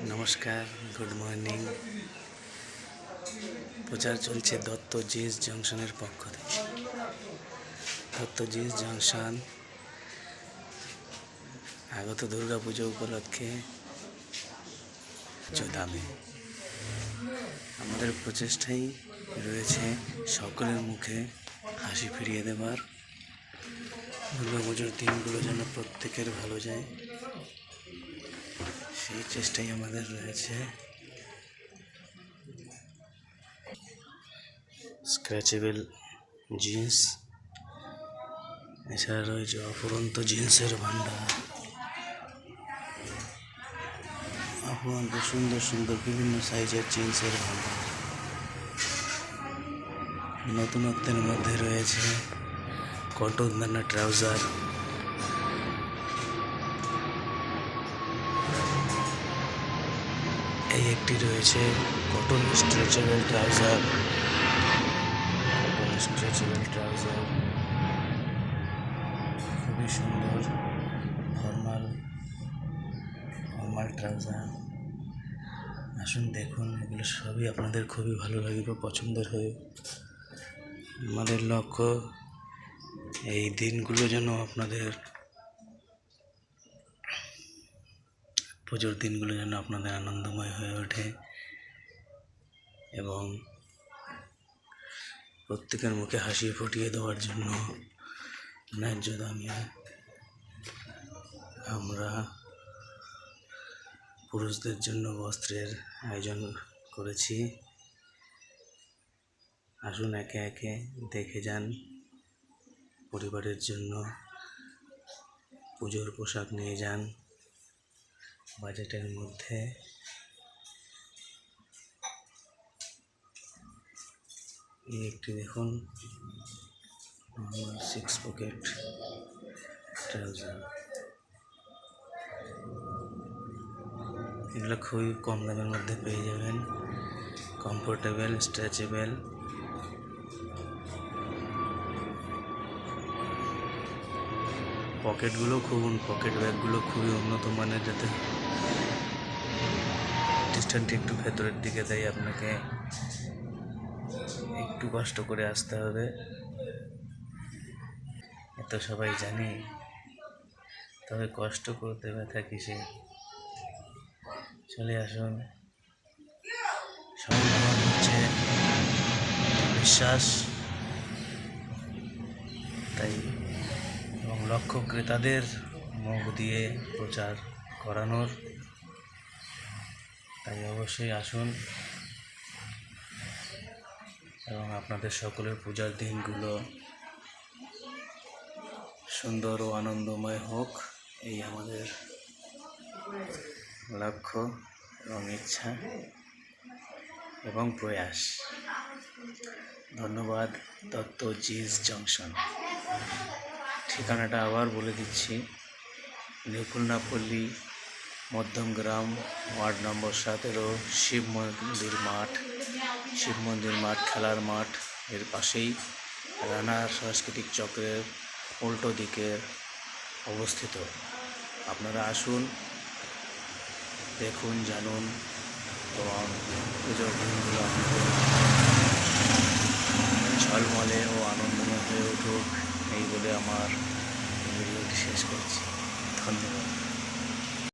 নমস্কার, good morning. প্রচার চলছে দত্ত জিএস জংশনের পক্ষ থেকে। দত্ত জিএস জংশন আগত দুর্গাপুজো উপলক্ষে দামে আমাদের প্রচেষ্টাই রয়েছে সকলের মুখে হাসি ফিরিয়ে দেবার, দুর্গাপুজোর দিনগুলো যেন প্রত্যেকের ভালো যায়, সেই চেষ্টাই আমাদের রয়েছে। স্ক্র্যাচেবল জিন্স, এছাড়া রয়েছে অফুরন্ত জিন্সের ভান্ডার, অফুরন্ত সুন্দর সুন্দর বিভিন্ন সাইজের জিন্সের ভান্ডার। নতুনত্বের মধ্যে রয়েছে কটন দানা ট্রাউজার, এই একটি রয়েছে কটন স্ট্রেচেবল ট্রাউজার, খুবই সুন্দর ফর্মাল ট্রাউজার। আসুন দেখুন, এগুলো সবই আপনাদের খুবই ভালো লাগবে, পছন্দের হয়ে। আমাদের লক্ষ্য এই দিনগুলো যেন আপনাদের পুজোর দিনগুলো যেন আপনাদের আনন্দময় হয়ে ওঠে এবং প্রত্যেকের মুখে হাসি ফুটিয়ে দেওয়ার জন্য ন্যায্য দামে আমরা পুরুষদের জন্য বস্ত্রের আয়োজন করেছি। আসুন একে একে দেখে যান। পরিবারের জন্য পুজোর পোশাক নিয়ে যান বাজেটের মধ্যে। এই একটি দেখুন, নর্মাল 6 পকেট ট্রাউজার। এগুলো খুবই কম দামের মধ্যে পেয়ে যাবেন, কমফোর্টেবল, স্ট্রেচেবল। পকেট ব্যাগগুলো খুবই উন্নত মানের, যাতে ডিস্টেন্সটি একটু ভেতরের দিকে দেয়, আপনাকে একটু কষ্ট করে আসতে হবে, এত সবাই জানি। তবে কষ্ট করতে ব্যথা কিসে, চলে আসুন। সবাই হচ্ছে বিশ্বাস, তাই এবং লক্ষ্য ক্রেতাদের মুখ দিয়ে প্রচার করানোর, তাই অবশ্যই আসুন এবং আপনাদের সকলের পূজার দিনগুলো সুন্দর ও আনন্দময় হোক, এই আমাদের লক্ষ্য এবং ইচ্ছা এবং প্রয়াস। ধন্যবাদ। Dutta GS junction. ঠিকানাটা আবার বলে দিচ্ছি, new Khulnapalli, Madhyamgram, ward number 17, Shiv মন্দির মাঠ, খেলার মাঠ এর পাশেই রানা সাংস্কৃতিক চক্রের উল্টো দিকে অবস্থিত। আপনারা আসুন, দেখুন, জানুন এবং পুজোর দিনগুলো আপনাদের ঝলমলে ও আনন্দময় হয়ে উঠুক, এই বলে আমার ভিডিওটি শেষ করছি। ধন্যবাদ।